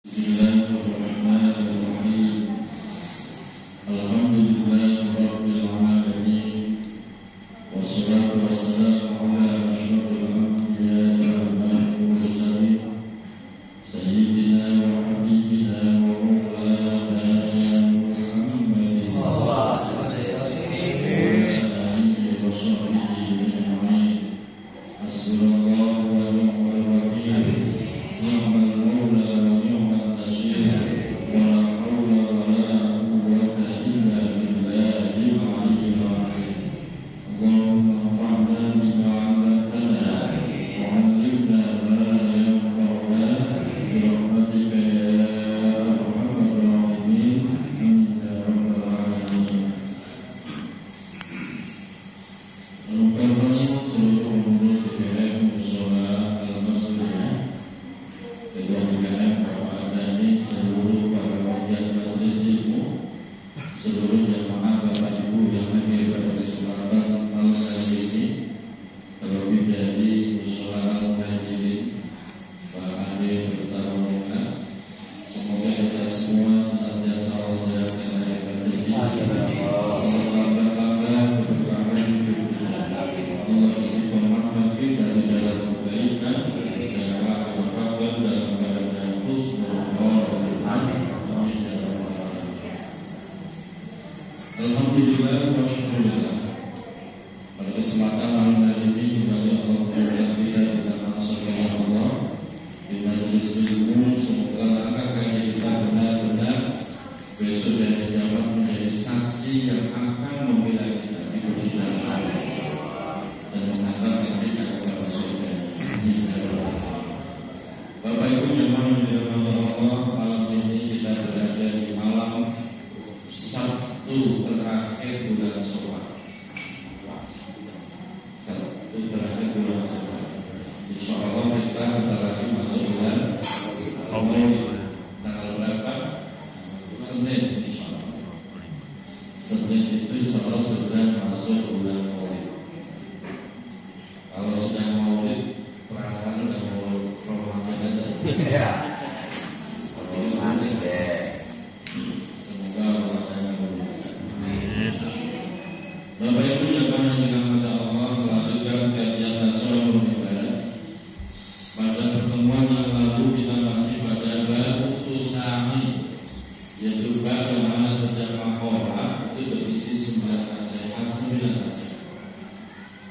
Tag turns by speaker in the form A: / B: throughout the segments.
A: Bismillahirrahmanirrahim. Alhamdulillahirabbil alamin. Wassalatu wassalamu ala asyrofil anbiya'i wal mursalin. Sayyidina wa habibina wa maulana Muhammadin wa ala alihi wa sahbihi ajma'in. Hasbunallahu wa ni'mal wakeel. Ni'mal maula wa ni'mal nasir. Wa la haula wa la quwwata illa billahil aliyyil azim. Allahumma anfa'na bima 'allamtana wa 'allimna ma yanfa'una bi rahmatika ya arhamar rahimin. Amin ya rabbal alamin. Al-Mukarram seluruh pengurus SPM Musola Al-Masriyah, kemudian Bapak Adani, seluruh para panitia majelis ilmu, seluruh jamaah Bapak Ibu yang hadir pada kesempatan malam hari ini, terlebih dari Musola Al-Hadirin, para hadir serta rombongan. Semoga kita semua senantiasa sehat dan lahir batin. Allah istiqomahkan kita di dalam kebaikan dan wafat dalam keadaan husnul khotimah. Amin ya rabbal alamin. Alhamdulillah wa syukurillah. Pada kesempatan malam hari ini kembali Allah memberikan kita langsung kepada Allah di majelis ilmu. Semoga langkah kita benar-benar besok dari kiamat menjadi saksi yang akan membela kita di persidangan dan mengantarkan kita kepada surga. Bapak Ibu jemaah yang dirahmati Allah, malam ini kita berada di malam Sabtu terakhir bulan Syawal. Sabtu terakhir bulan Syawal. Insya Allah kita bentar lagi masuk bulan Ramadan. Tanggal berapa? Senin. Insya Allah. Senin itu insya Allah sudah masuk bulan Maulid. Kalau sudah Maulid, perasaan udah mau Ramadan aja. Ya. Semoga Allah yang memudahkan. Bapak Ibu jemaah yang dirahmati Allah, melanjutkan kajian nasional ibadah. Pada pertemuan yang lalu kita masih pada bab utusani, yaitu bab yang mana setiap makolah itu berisi 9 nasihat.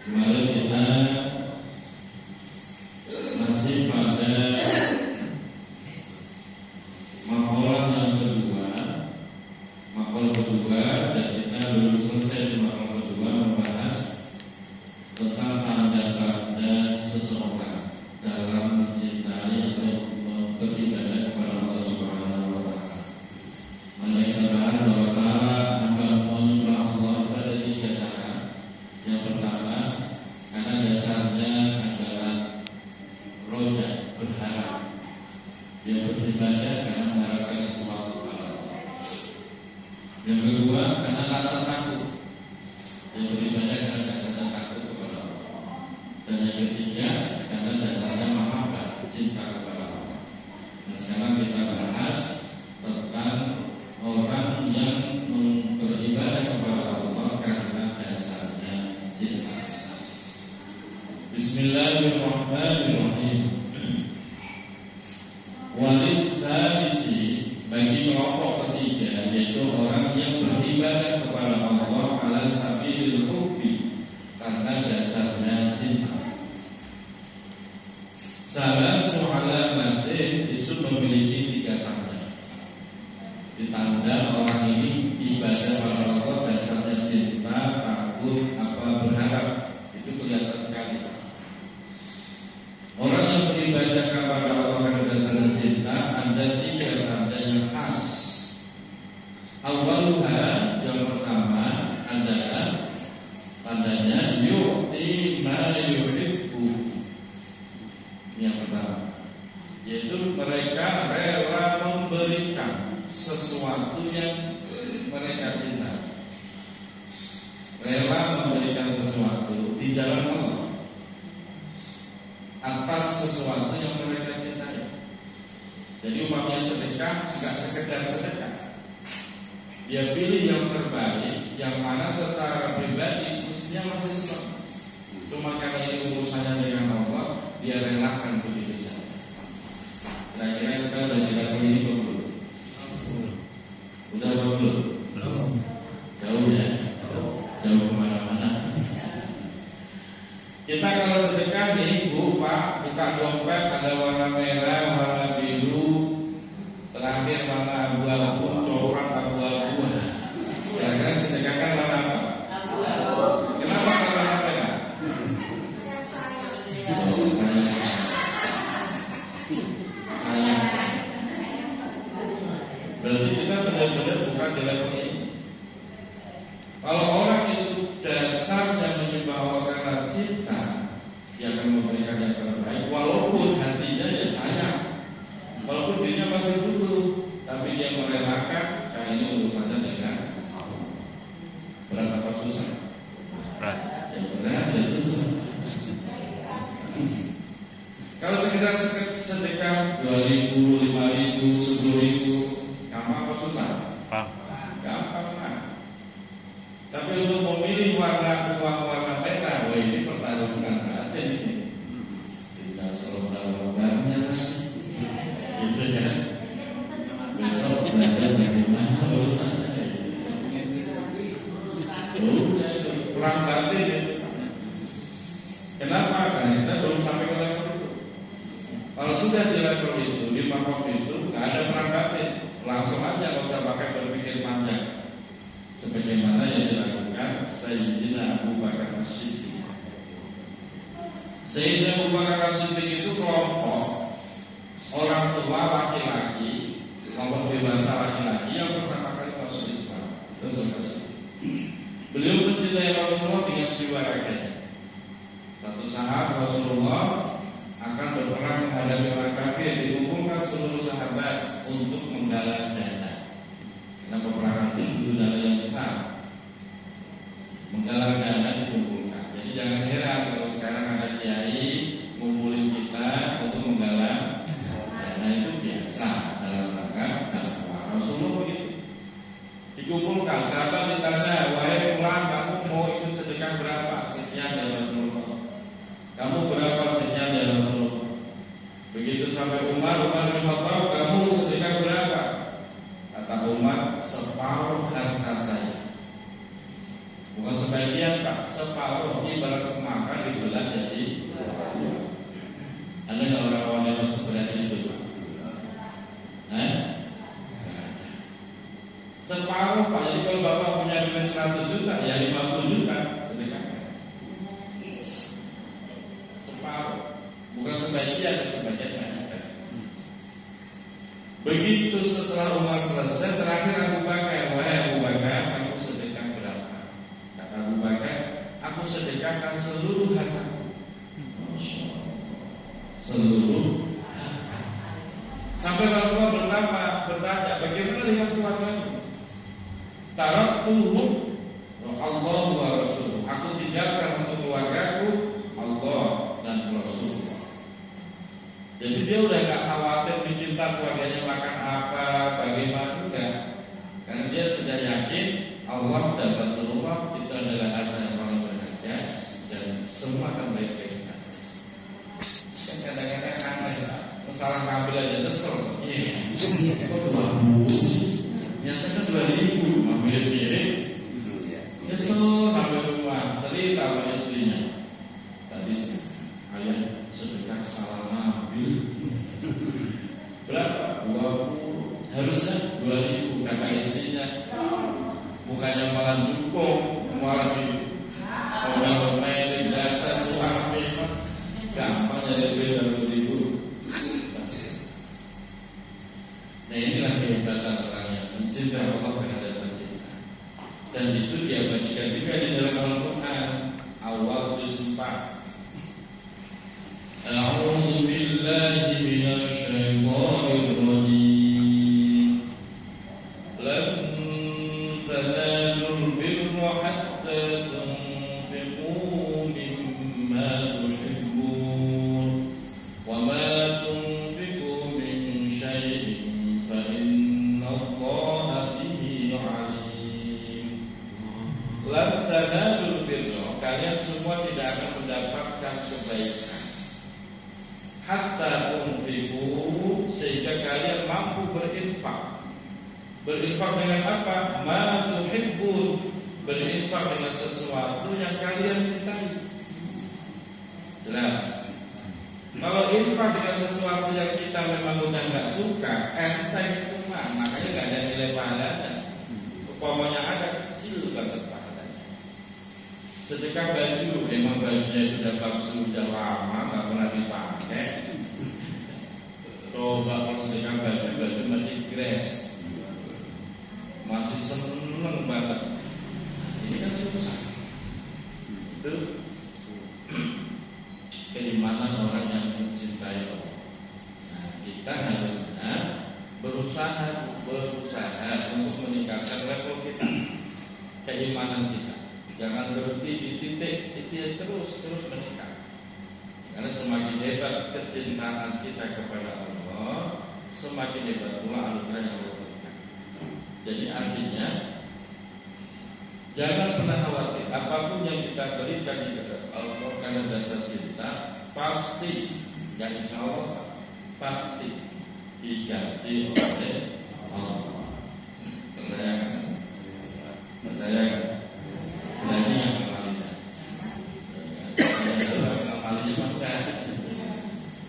A: Kemarin kita masih pada makalah yang kedua, dan kita belum selesai di makalah kedua membahas tentang tanda-tanda seseorang dalam mencintai atau beribadah kepada Allah Subhanahu wa Ta'ala. Maka kita bahas bahwa cara hamba menyembah Allah itu ada 3 cara. Yang pertama, karena dasarnya adalah roja, berharap. Dia beribadah karena mengharapkan sesuatu kepada Allah. Yang kedua, karena rasa takut. Dia beribadah karena dasarnya takut kepada Allah. Dan yang ketiga, karena dasarnya mahabbah, cinta kepada Allah. Nah, sekarang kita bahas tentang orang yang beribadah kepada Allah karena dasarnya cinta. Bismillahirrahmanirrahim. Walis salisi, bagi kelompok ketiga, yaitu orang yang beribadah kepada Allah ala sabilil hubbi, karena dasarnya cinta. Salasu alamatin itu memiliki 3 tanda. Ditanda orang ini ibadah kepada Allah dasarnya cinta, takut, berharap. Itu kelihatan sekali. Orang yang beribadah kepada Allah karena dasarnya cinta, ada 3 tanda yang khas. Awaluha, yang pertama adalah tandanya yu'ti ma yuhibbu. Yang pertama, yaitu mereka rela memberikan sesuatu yang mereka cintai. Rela memberikan sesuatu di jalan Allah atas sesuatu yang mereka cintai. Jadi umpamanya sedekah nggak sekedar sedekah, dia pilih yang terbaik, yang mana secara pribadi mestinya masih selamat. Cuma karena ini urusannya dengan Allah, dia relakan begitu saja. Kira-kira kita udah di level ini belum? Udah belum? Jauh ya? Jauh kemana-mana. Kita kalau sedekah nih, Bu, Pak, buka dompet ada warna merah, warna biru, terakhir warna abu-abu, coklat abu-abu. Kira-kira sedekah kan warna apa? Kenapa warna merah? Oh, sayang. Berarti kita benar-benar bukan di level ini. Kalau orang itu dasarnya menyembah Allah karena cinta, dia akan memberikan yang terbaik, walaupun hatinya ya sayang, walaupun dirinya masih butuh, tapi dia merelakan karena ini urusannya dengan Allah. Berat apa susah? Yang berat ya susah. Kalau sekedar sedekah 2.000, 5.000, 10.000, gampang apa susah? Gampang lah. Tapi untuk memilih warna uang warna merah, wah ini pertarungan batin ini. Tidak selomba-lombanya, gitu ya. Besok belajar bagaimana urusannya. Udah itu perang batin itu. Kenapa? Karena kita belum sampai ke level itu. Kalau sudah di level itu, di makom itu, nggak ada perang batin. Langsung aja, nggak usah pakai berpikir panjang. Sebagaimana yang dilakukan Sayyidina Abu Bakar As-Siddiq. Sayyidina Abu Bakar As-Siddiq itu kelompok orang tua laki-laki, kelompok dewasa laki-laki yang pertama kali masuk Islam. Beliau mencintai Rasulullah dengan jiwa rakyatnya. Suatu saat Rasulullah akan berperang menghadapi orang kafir, dikumpulkan seluruh sahabat untuk menggalang dana. Karena peperangan itu dana yang besar, menggalang dana dikumpulkan. Jadi jangan heran kalau sekarang ada kiai ngumpulin kita untuk menggalang dana, itu biasa dalam rangka dakwah. Rasulullah begitu. Dikumpulkan, sahabat ditanya, wahai fulan, kamu mau ikut sedekah berapa? Sekian ya Rasulullah. Kamu berapa? Sekian ya Rasulullah. Begitu sampai Umar bin Khattab, kamu sedekah berapa? Kata Umar, separuh harta saya. Bukan sebagian Pak, separuh, ibarat semakan dibelah jadi. Ada nggak orang-orang yang sebenarnya itu Pak? Separuh Pak, jadi kalau Bapak punya duit 100 juta, ya 50 juta sedekahkan. Separuh, bukan sebagian, sebagian banyak. Begitu setelah Umar selesai, terakhir Abu Bakar, wahai Abu Bakar, aku sedekah berapa? Kata Abu Bakar, aku sedekahkan seluruh hartaku. Masya Allah, seluruh harta. Sampai Rasulullah bertanya, bagaimana dengan keluargamu? Taraktuhu Allah wa Rasul. Aku tinggalkan untuk keluargaku Allah dan Rasulullah. Jadi dia udah gak khawatir dicinta keluarganya makan apa, bagaimana, enggak. Karena dia sudah yakin Allah dan Rasulullah itu adalah harta yang paling berharga dan semua akan baik-baik saja. Kan kadang-kadang aneh lah, masalah ngambil aja kesel. Iya, kok 2000? Nyata kan 2000, ambil piring. Kesel ambil rumah, cerita sama istrinya. Tadi sih, ayah sedekah salah ngambil. Berapa? 20. Harusnya 2000, kata istrinya. Bukannya malah dukung, malah gitu. Omel-omel, dasar suami. Gampang jadi beda 2000. Nah inilah kehebatan orang yang mencintai Allah dengan dasar cinta. Dan itu dia bagikan juga di dalam Al-Quran awal juz 4. A'udzu billahi minasy syaithanir rajim. Lan tanalul birra hatta tunfiqu mimma tuhibbun wa ma tunfiqu min syai'in mampu berinfak. Berinfak dengan apa? Ma tuhibbun. Berinfak dengan sesuatu yang kalian cintai. Jelas. Kalau infak dengan sesuatu yang kita memang udah nggak suka, enteng itu mah, makanya nggak ada nilai pahalanya. Umpamanya ada kecil banget pahalanya. Sedekah baju, memang bajunya itu udah bagus, udah lama nggak pernah dipakai. Coba kalau sedekah baju masih gres, masih seneng banget. Ini kan susah. Itu keimanan orang yang mencintai Allah. Nah, kita harusnya berusaha untuk meningkatkan level kita, keimanan kita. Jangan berhenti di titik itu, terus meningkat. Karena semakin hebat kecintaan kita kepada Allah, semakin hebat pula anugerah yang Allah berikan. Jadi artinya jangan pernah khawatir, apapun yang kita berikan di Allah karena dasar cinta, pasti dan insya Allah pasti diganti oleh Allah. Percaya kan? Berani yang ngamalinya. Yang ngamalinya bukan.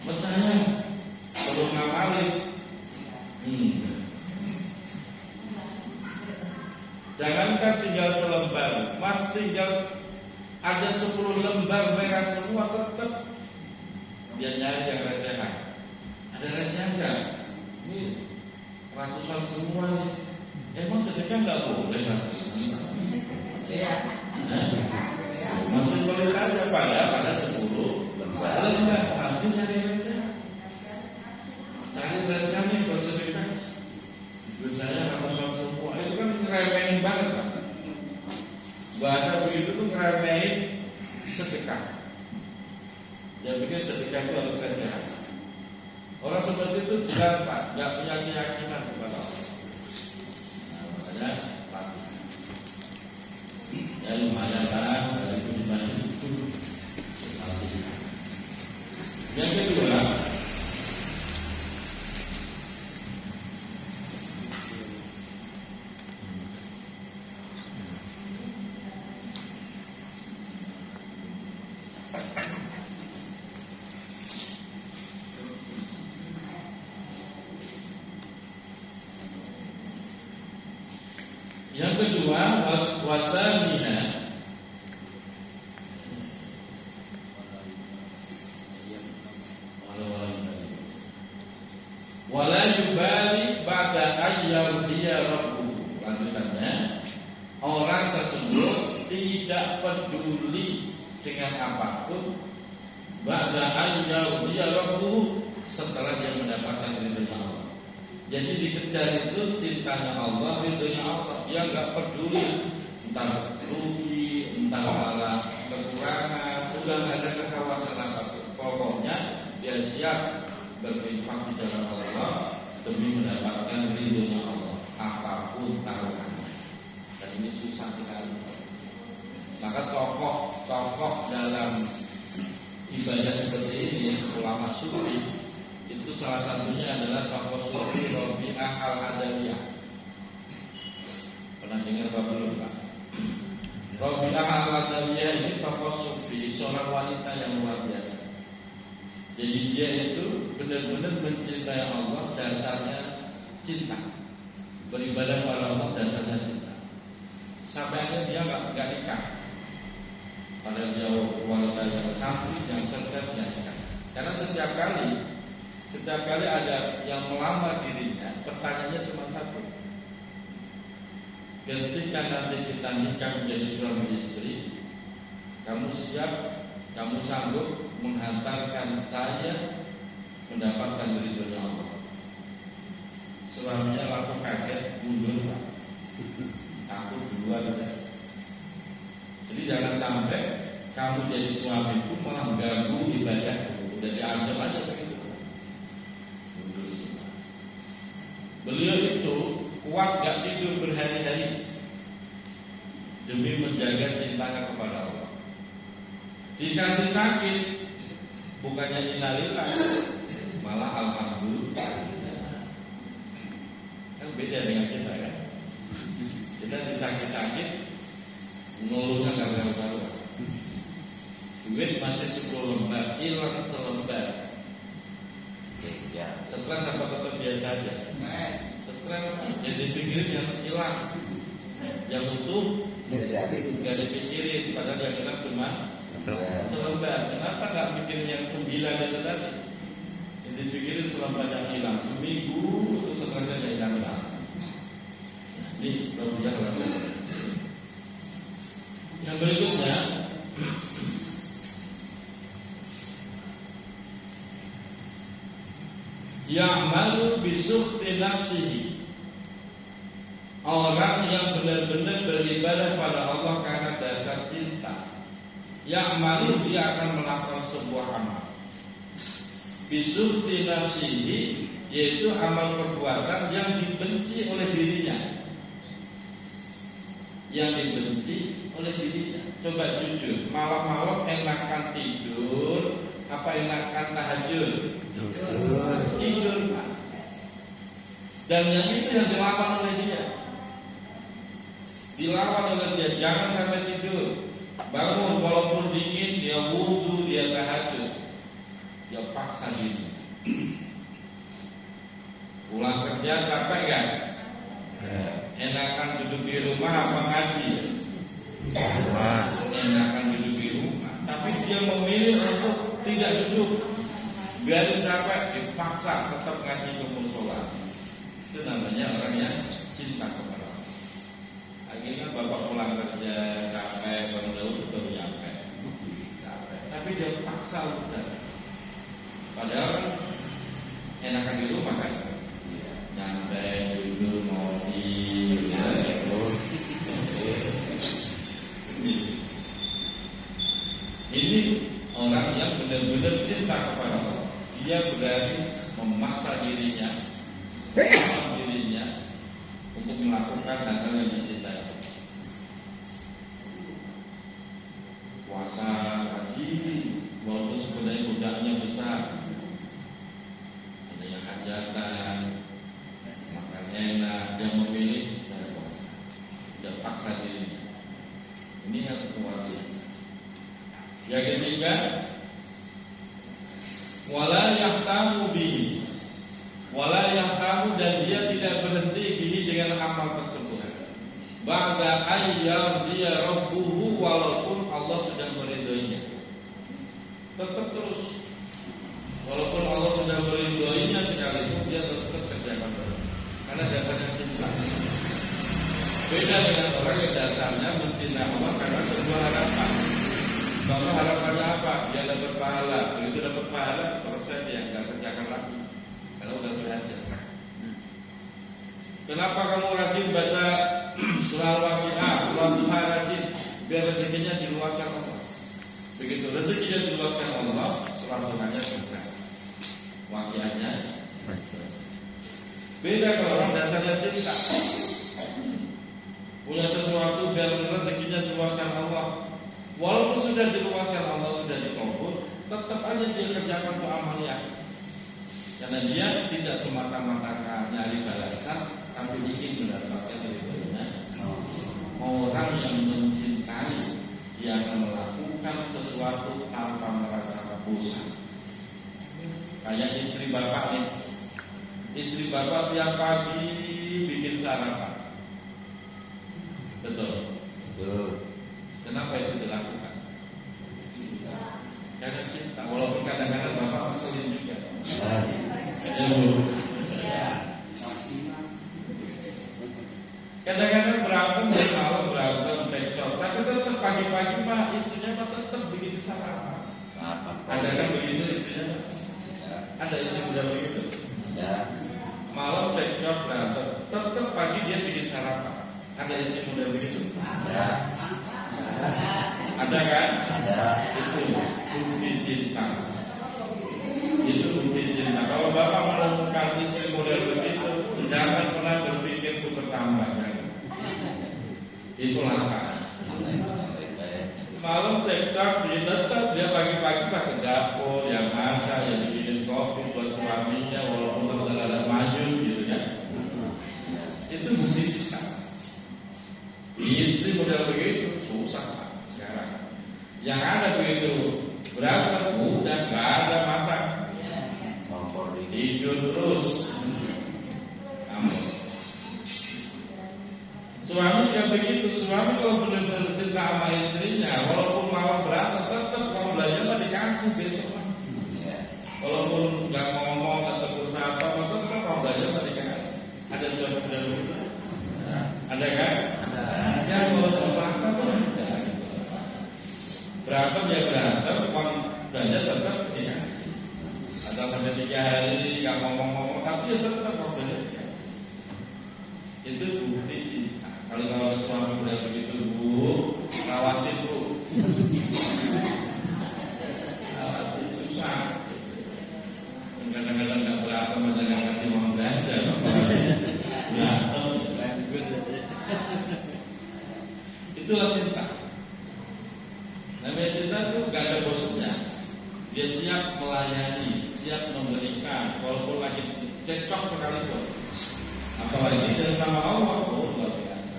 A: Percaya perlu ngamalin. Jangankan tinggal selembar, Mas tinggal ada 10 lembar merah semua tetap dia nyari yang recehan. Ada recehan nggak? Ini ratusan semua nih. Emang sedekah nggak boleh ratusan? Iya. Masih boleh aja pada 10 lembar masih nyari recehan. Cari recehan nih buat sedekah. Biasanya ratusan semua itu kan ngeremehin banget Pak. Bahasa begitu tuh ngeremehin sedekah. Dia pikir sedekah itu harus recehan. Orang seperti itu jelas Pak, nggak punya keyakinan kepada Allah. Nah, makanya latih. Ya lumayan kan dari budiman itu latih. Yang kedua, wasamiha wala yubali ba'da ayyam dia rabbuhu. Lanjutannya, orang tersebut tidak peduli dengan apapun ba'da ayyam dia rabbuhu, setelah dia mendapatkan ridhonya Allah. Jadi dikejar itu cintanya Allah, ridhonya Allah. Dia nggak peduli entah rugi, entah malah kekurangan, udah nggak ada kekhawatiran apapun. Pokoknya dia siap berinfak di jalan Allah demi mendapatkan ridhonya Allah, apapun taruhannya. Dan ini susah sekali. Maka tokoh dalam ibadah seperti ini, ulama sufi, itu salah satunya adalah tokoh sufi Rabi'ah al-Adawiyah. Pernah dengar apa belum Pak? Rabi'ah al-Adawiyah ini tokoh sufi, seorang wanita yang luar biasa. Jadi dia itu benar-benar mencintai Allah, dasarnya cinta. Beribadah kepada Allah dasarnya cinta. Sampai akhirnya dia nggak nikah. Padahal dia wanita yang cantik, yang cerdas, yang nikah. Karena setiap kali ada yang melamar dirinya, pertanyaannya cuma satu. Ketika nanti kita nikah menjadi suami istri, kamu siap, kamu sanggup menghantarkan saya mendapatkan ridhonya Allah? Suaminya langsung kaget, mundur Pak. Aku duluan saja. Jadi jangan sampai kamu jadi suamiku malah mengganggu ibadahku. Udah diancam aja begitu. Mundur semua. Beliau itu kuat gak tidur berhari-hari demi menjaga cintanya kepada Allah. Dikasih sakit, bukannya innalillah, malah alhamdulillah. beda dengan kita kan. Kita disakit-sakit ngeluhnya karena karuan. Duit masih 10 lembar, hilang selembar. Ya, stres apa tetap biasa aja? Stres, jadi pikirin yang hilang, yang utuh nggak dipikirin. Padahal yang hilang cuma selembar. Kenapa nggak pikirin yang 9 itu tadi? Yang dipikirin selembar yang hilang. Seminggu itu stresnya hilang. Ini rupiah lagi. Yang berikutnya, ya'malu bisukhti nafsihi. Orang yang benar-benar beribadah pada Allah karena dasar cinta. Ya'malu, dia akan melakukan sebuah amal bisukhti nafsihi, yaitu amal perbuatan yang dibenci oleh dirinya. Yang dibenci oleh dirinya. Coba jujur, malam-malam enakan tidur apa enakan tahajud? Tidur, Pak. Dan yang itu yang dilawan oleh dia. Dilawan oleh dia, jangan sampai tidur. Bangun walaupun dingin, dia wudu, dia tahajud. Dia paksa diri. Pulang kerja capek kan? Enakan duduk di rumah apa ngaji? Enakan duduk di rumah. Tapi dia memilih untuk tidak duduk, biarin capek, dipaksa tetap ngaji ke musola. Itu namanya orang yang cinta kepada Allah. Akhirnya bapak pulang kerja capek, baru nyampe, capek. Tapi dia paksa udah. Padahal kan enakan di rumah kan, nyantai, duduk, ngopi, ya, terus. Ini orang yang benar-benar cinta kepada Allah. Dia berani memaksa dirinya untuk melakukan hal-hal yang dicintai. Puasa rajin, walaupun sebenarnya godanya besar. Ada yang hajatan, makan enak, yang memilih saya puasa. Dia paksa dirinya. Ini yang luar biasa. Yang ketiga, wala yahtamu bihi, wala yahtamu, dan dia tidak berhenti bihi dengan amal tersebut. Ba'da ayyar dia rabbuhu, walaupun Allah sudah meridhoinya. Tetap terus, walaupun Allah sudah meridhoinya sekalipun dia tetap kerjakan terus. Karena dasarnya cinta. Beda dengan orang yang dasarnya mencintai Allah karena sebuah harapan. Bapak harapannya apa? Dia dapat pahala. Begitu dapat pahala, selesai dia nggak kerjakan lagi. Kalau udah berhasil. Kenapa kamu rajin baca surah Al-Waqiah, surah Duha rajin? Biar rezekinya diluaskan Allah. Begitu rezekinya diluaskan Allah, surah Duhanya selesai, Waqiahnya selesai. Beda kalau orang dasarnya cinta. Punya sesuatu biar rezekinya diluaskan Allah. Walaupun sudah diluaskan Allah, sudah dikabul, tetap aja dia kerjakan untuk amalnya. Karena dia tidak semata-mata nyari balasan, tapi ingin mendapatkan ridhonya. Orang yang mencintai, dia akan melakukan sesuatu tanpa merasa bosan. Kayak istri bapak nih. Istri bapak tiap pagi bikin sarapan. Betul. Betul. Kenapa itu dilakukan? Karena cinta. Walaupun kadang-kadang bapak ngeselin juga. Kadang-kadang berantem di malam, berantem cekcok. Tapi tetap pagi-pagi pak istrinya tetap bikin sarapan. Ada kan begitu istrinya? Ada istri muda begitu? Malam cekcok berantem, tetap pagi dia bikin sarapan. Ada istri muda begitu? Ada kan? Ada. Itu bukti cinta. Itu bukti cinta. Kalau bapak menemukan istri model begitu, jangan pernah berpikir untuk bertambah. Itu langkah. Malam cekcok, dia tetap dia pagi-pagi ke dapur, yang masak, yang bikin kopi buat suaminya, walaupun tidak ada maju gitu ya. model begitu susah Pak sekarang. Yang ada begitu berapa udah nggak ada masak, tidur terus. Suami juga begitu. Suami kalau benar-benar cinta sama istrinya, walaupun malam berantem tetap kalau belanja mah dikasih besok. Walaupun nggak ngomong atau berusaha apa, tetap kalau belanja mah dikasih. Ada suami benar begitu? Ada kan? Ada. Ya walaupun berantem tuh ada. Berantem ya berantem, uang belanja tetap dikasih. Ada sampai 3 hari nggak ngomong-ngomong, tapi ya tetap kalau belanja dikasih. Itu bukti cinta. Kalau suami udah begitu Bu, khawatir Bu. Khawatir susah. Kadang-kadang nggak berantem aja nggak kasih uang belanja, berantem. Itulah cinta. Namanya cinta tuh gak ada bosannya. Dia siap melayani, siap memberikan, walaupun lagi cekcok sekalipun. Apalagi dia sama Allah, oh luar biasa.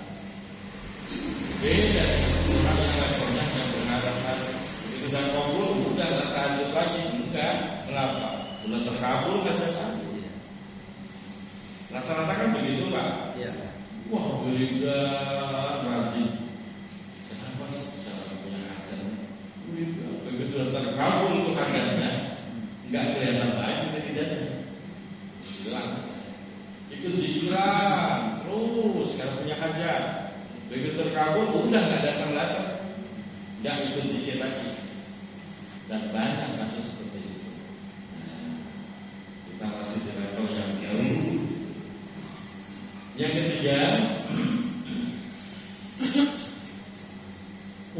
A: Beda dengan orang yang levelnya yang berhadapan. Begitu dan kabul, udah nggak tahajud lagi, enggak. Kenapa? Udah terkabul nggak tahajud. Rata-rata kan begitu Pak. Iya. Wah beda rajin. Kenapa sih bisa punya hajat? Begitu udah terkabul untuk hajatnya, nggak kelihatan baik tidak. Jelas. Ikut zikran terus kalau punya hajat. Begitu terkabul udah nggak datang, nggak ikut zikir lagi. Dan banyak kasus seperti itu. Nah, kita masih di level yang jauh. Yang ketiga,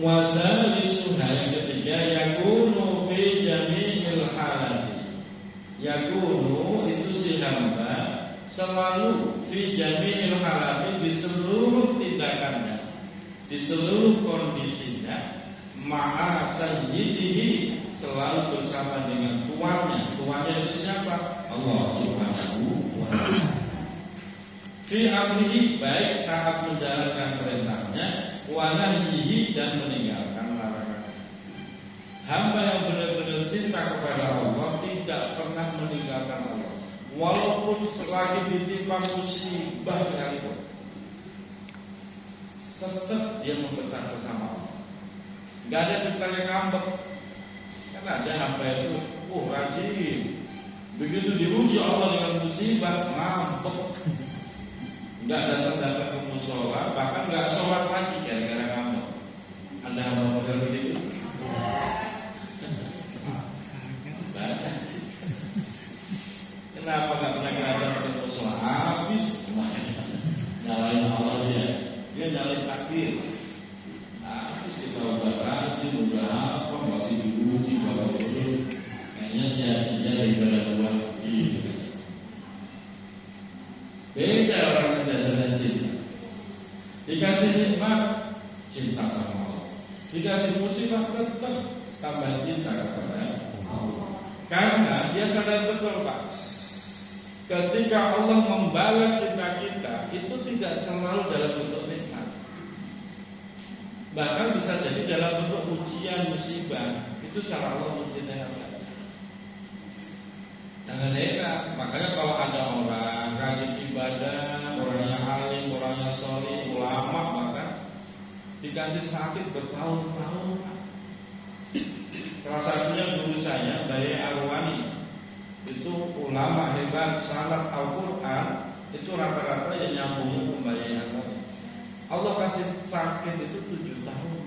A: wasalisuha, yang ketiga, yakunu fi jami'il halati. Yakunu itu si hamba selalu fi jami'il halati, di seluruh tindakannya, di seluruh kondisinya, ma'a sayyidihi, selalu bersama dengan tuannya. Tuannya itu siapa? Allah Subhanahu wa ta'ala. Fi amrihi, baik saat menjalankan perintahnya, wa nahyihi, dan meninggalkan larangannya. Hamba yang benar-benar cinta kepada Allah tidak pernah meninggalkan Allah, walaupun selagi ditimpa musibah sekalipun, tetap dia membesar bersama Allah. Gak ada cerita yang ngambek. Kan ada hamba itu, rajin. Begitu diuji Allah dengan musibah, ngambek. Gak datang-datang ke musola, bahkan gak sholat lagi gara-gara ngambek. Ada hamba model begitu? Banyak sih. Kenapa gak pernah kelihatan ke musola? Habis nyalain Allah dia nyalain takdir. Habis kita udah rajin, udah apa, masih diuji bahwa itu kayaknya sia-sia daripada buat gitu. Beda orang yang dasarnya cinta. Dikasih nikmat, cinta sama Allah. Dikasih musibah, tetap tambah cinta kepada Allah. Karena dia sadar betul Pak, ketika Allah membalas cinta kita, itu tidak selalu dalam bentuk nikmat. Bahkan bisa jadi dalam bentuk ujian, musibah. Itu cara Allah mencintai hamba. Jangan heran. Makanya kalau ada orang rajin ibadah, orangnya alim, orangnya sholih, ulama, bahkan dikasih sakit bertahun-tahun. Salah satunya guru saya, Bayi Arwani. Itu ulama hebat, sanad Al-Quran. Itu rata-rata yang nyambungnya ke Bayi Arwani. Allah kasih sakit itu 7 tahun.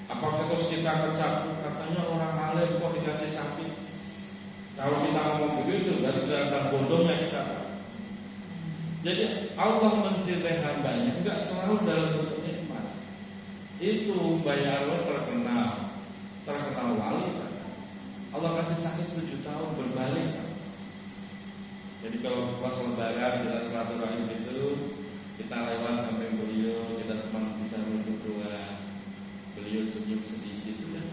A: Apakah terus kita kecap, katanya orang alim kok dikasih sakit? Kalau kita ngomong begitu, berarti kelihatan bodohnya kita. Jadi Allah mencintai hambanya enggak selalu dalam bentuk nikmat. Itu Bayarwan terkenal wali. Allah kasih sakit 7 tahun berbalik. Jadi kalau pas lebaran kita silaturahim itu, kita lewat sampai beliau, kita cuma bisa berdua, beliau senyum sedikit itu kan.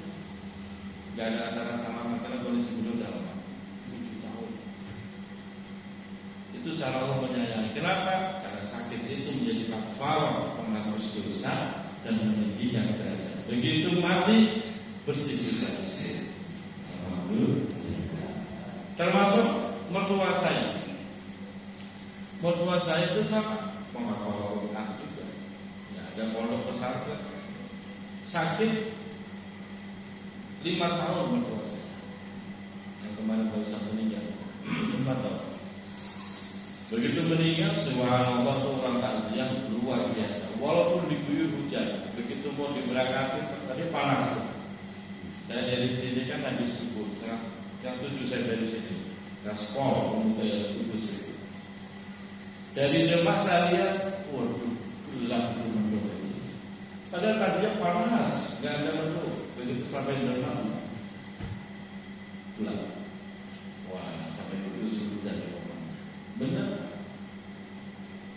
A: Gak ada acara sama karena kondisi beliau dalam 7 tahun. Itu cara Allah menyayangi. Kenapa? Karena sakit itu menjadi kafarah penghapus dosa dan meninggikan derajat. Begitu mati bersih dosa-dosa. Termasuk mertua saya. Mertua saya itu sama menghafal Quran juga. Ya, ada pondok pesantren. Sakit 5 tahun mertua saya. Yang kemarin baru saja meninggal. 5 tahun. Begitu meninggal, subhanallah itu orang takziah luar biasa. Walaupun diguyur hujan, begitu mau diberangkatkan tadi panas. Saya dari sini kan habis subuh, setengah 7 saya dari sini. Gaspol pemuda yang kudus itu. Dari Demak saya lihat, waduh, gelap itu mendung. Padahal tadinya panas, nggak ada mendung. Begitu sampai Demak, gelap. Wah, sampai kudus hujan. Benar.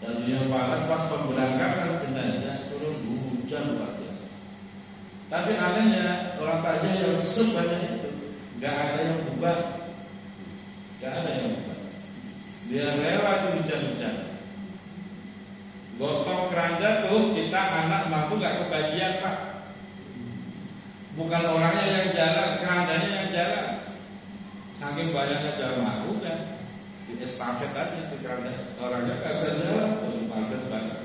A: Dan yang panas pas pemberangkatan jenazah turun hujan luar biasa. Tapi anehnya orang tajam yang sebanyak itu nggak ada yang bubar, nggak ada yang bubar. Dia rela itu hujan-hujan. Gotong keranda tuh kita anak mampu nggak kebagian Pak. Bukan orangnya yang jalan, kerandanya yang jalan. Saking banyaknya jamaah udah di estafet aja itu keranda orangnya nggak bisa jalan tuh padat banget.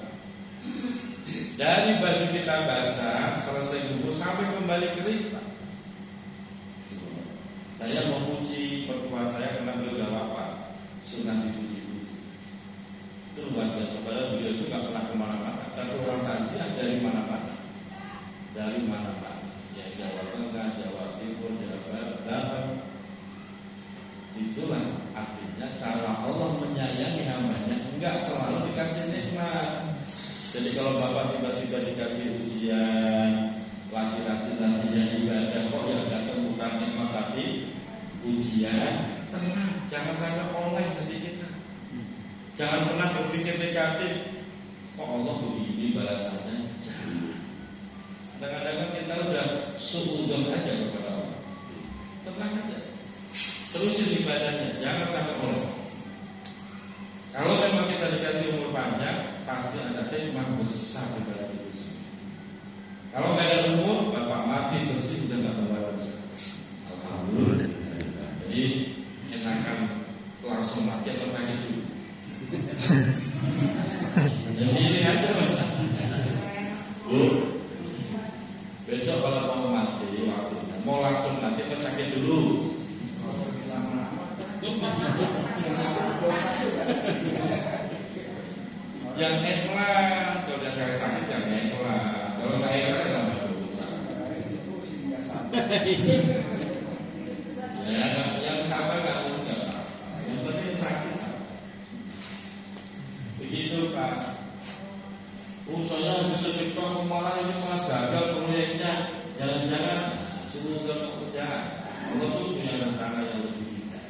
A: Dari baju kita basah selesai gugur sampai kembali kering Pak. Saya memuji mertua saya karena beliau wafat, sunnah dipuji-puji. Itu luar biasa. Padahal beliau itu nggak pernah kemana-mana. Tapi orang takziah dari mana-mana, dari mana-mana. Ya Jawa Tengah, Jawa Timur, Jawa Barat datang. Itulah artinya cara Allah menyayangi hambanya. Enggak selalu dikasih nikmat. Jadi kalau Bapak tiba-tiba dikasih ujian, lagi rajin-rajinnya ibadah, kok yang datang bukan nikmat tapi ujian, tenang, jangan sampai oleh hati kita. Jangan pernah berpikir negatif. Kok Allah begini balasannya? Jangan. Kadang-kadang kita udah suudzon aja kepada Allah. Tenang aja. Terusin ibadahnya, jangan sampai oleh. Kalau memang kita dikasih umur panjang, pasti ada hikmah besar di dalam itu semua. Kalau nggak ada umur, Bapak mati bersih sudah nggak bawa dosa. Alhamdulillah. Jadi enakan langsung mati atau sakit dulu. Jadi ini aja Bu. Besok kalau mau mati waktunya, mau langsung mati atau sakit dulu. Yang ikhlas, kalau udah saya sakit yang ikhlas. Kalau nggak ikhlas ya nggak berusaha. Ya, yang sabar nggak usah Pak. Yang penting sakit. Begitu Pak. Saya bisa diktahui malah ini malah gagal proyeknya. Jangan-jangan semua nggak pekerjaan. Allah itu punya rencana yang lebih indah.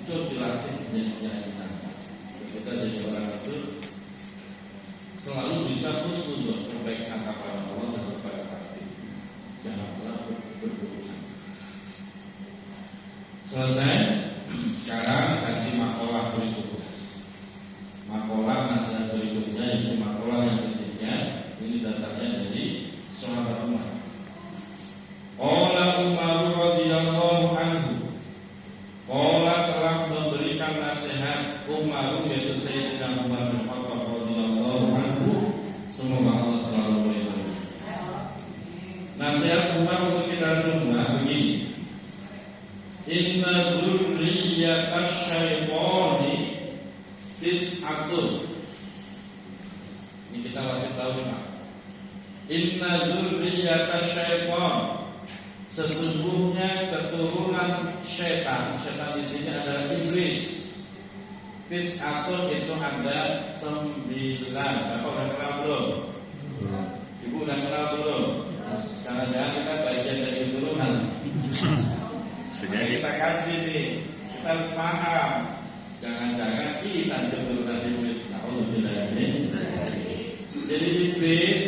A: Itu dilatih menjadi kita. Kita jadi orang itu selalu bisa terus untuk berbaik sangka pada Allah dan kepada hati. Jangan pernah berburuk sangka. Selesai. Sekarang ganti makalah berikutnya. Makalah nasihat berikutnya yaitu makalah yang ketiga. Ini datangnya dari sahabat Umar. Qala Umar radhiyallahu anhu. Qala telah memberikan nasihat Umar yaitu Sayyidina Umar bin Khattab radhiyallahu anhu. Semoga Allah selalu melindungi. Nasihat Umar untuk kita semua begini. Inna dzurriyyatash syaitani tis'atun. Ini kita wajib tahu nih Pak. Inna dzurriyyatash syaitan. Sesungguhnya keturunan syaitan. Syaitan di sini adalah iblis. Tis'atun itu ada 9. Bapak udah kenal belum? Ibu udah kenal belum? Jangan-jangan kita bagian dari keturunan. Kita kaji nih, kita harus paham. Jangan-jangan kita keturunan iblis. Alhamdulillah. Jadi iblis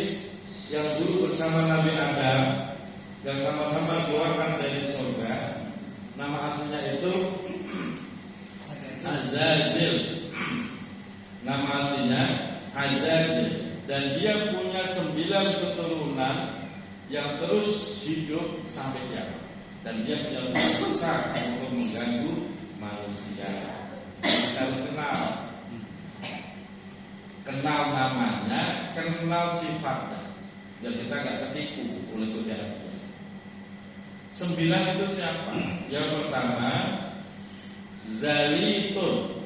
A: yang dulu bersama Nabi Adam dan sama-sama dikeluarkan dari surga, nama aslinya itu Azazil. Nama aslinya azaj, dan dia punya 9 keturunan yang terus hidup sampai kiamat, dan dia punya usaha untuk mengganggu manusia. Kita harus kenal namanya, kenal sifatnya, dan kita nggak ketipu oleh godaan. 9 itu siapa? Yang pertama, Zalitun.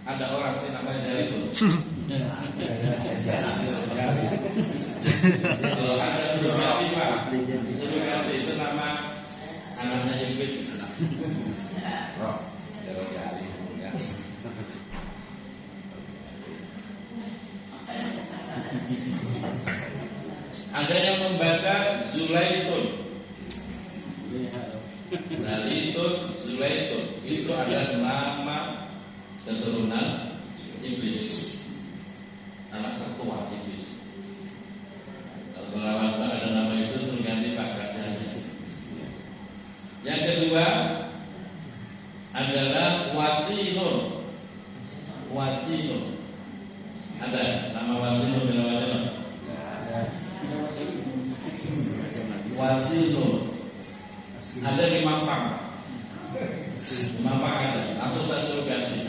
A: Ada orang sih namanya Zalitun. Kalau ada Surgati Pak, Surgati itu nama anaknya Iblis. Ada yang membaca Zulaitun. Zalitun, Zulaitun, itu adalah nama keturunan Iblis, anak tertua Iblis. Kalau berlawan ada nama itu suruh ganti Pak, kasih aja. Yang kedua adalah Wasinun. Wasinun. Ada nama Wasinun berlawan. Wasinun. Ada di Mampang. Di Mampang ada. Langsung saya suruh ganti.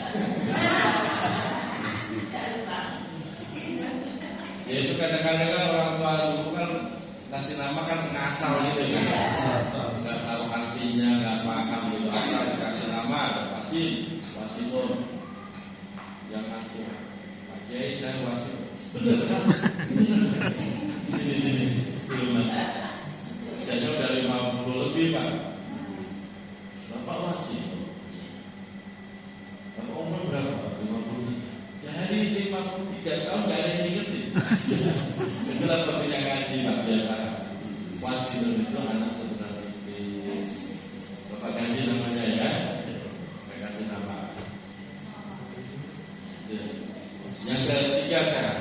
A: Ya itu kadang-kadang kan orang tua dulu kan kasih nama kan ngasal gitu kan. Nggak tahu artinya, nggak paham gitu. Asal dikasih nama ada Wasinun. Yang aku Pak Kiai saya Wasinun. Bener kan? Sini belum nanti. Usianya udah 50 lebih Pak. Bapak Wasinun. Bapak umur berapa? 53. Dari 53 tahun gak ada yang ingetin. Itulah pentingnya ngaji Pak. Biar Wasinun itu anak keturunan Iblis. Bapak ganti namanya ya. Saya kasih nama. Yang ketiga sekarang.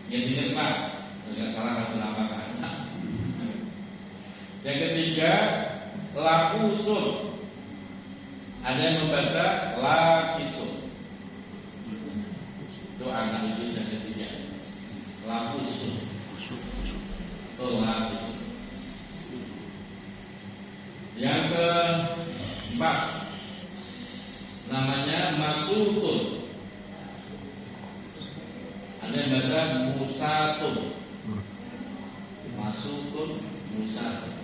A: Ingat Pak. Enggak salah kasih nama kan. Yang ketiga, Lakusun. Ada yang membaca Lakisun. Itu anak Iblis yang ketiga. Lakusun. Itu Lakisun. Yang keempat, namanya Masutun. Ada yang baca Musatun. Masutun, Musatun.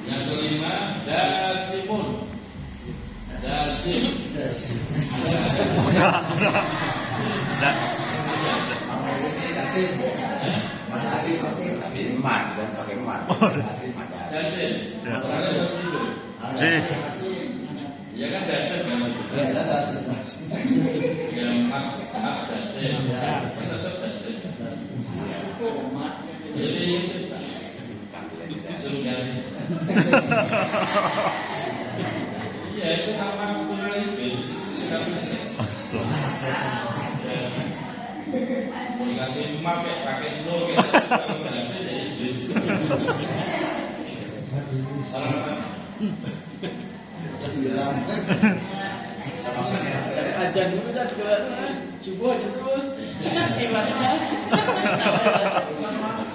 A: Yang kelima, Dasimun. Dasim.
B: Tapi emat dan pakai emat.
A: Dasim. Ya kan Dasim kan?
B: Ya, Dasim.
A: Ya mak Dasim. Kan tetap Dasim. Jadi itu suruh ganti. Iya itu nama keturunan Iblis. Mau dikasih emak kayak pakai nur kayak kalau ngasih ya Iblis. Orang apa?
C: Dari ajan dulu dah ke subuh aja terus. Gimana?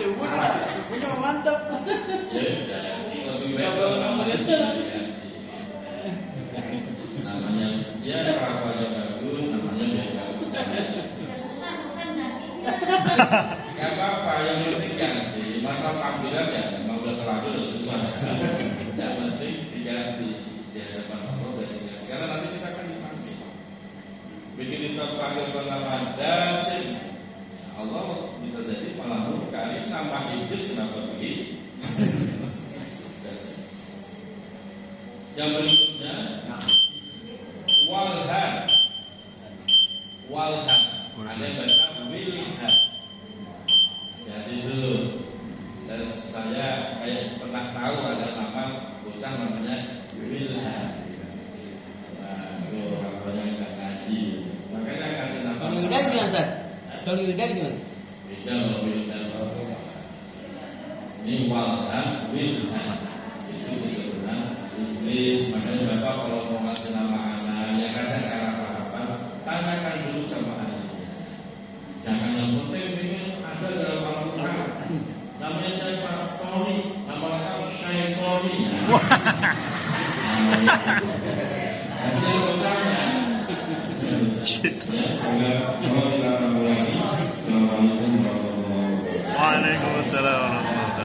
C: Subuhnya mantap.
A: Ya udah, lebih baik kalau namanya namanya ya apa yang bagus, namanya biar bagus. Gak apa-apa, yang penting ganti. Masalah tampilan ya, memang udah terlanjur udah susah. Yang penting diganti di hadapan Allah dan diganti. Karena nanti kita akan dipanggil. Begitu kita panggil bernama Dasim, Allah bisa jadi malah murka. Ini nama Iblis kenapa begitu? Dasim. Yang berikutnya Walhan. Walhan. Ada yang baca Wilhan. Jadi itu saya kayak pernah tahu ada nama bocah namanya Wilhan. Nah, itu orang-orang yang nggak ngaji. Makanya kasih nama.
C: Kalau Wildan gimana Ustaz? Kalau Wildan gimana?
A: Wildan. Ini Walhan, Wilhan. Itu keturunan Iblis. Makanya Bapak kalau mau ngasih nama anak, ya kadang karena apa-apa tanyakan dulu sama ahli. Jangan yang penting ini ada dalam Al-Quran. Namanya siapa? Tori, nama lengkap Syaitoni. Hasil bertanya. Ya, semoga kita sambung lagi. Assalamualaikum warahmatullahi wabarakatuh.
D: Waalaikumsalam warahmatullahi wabarakatuh.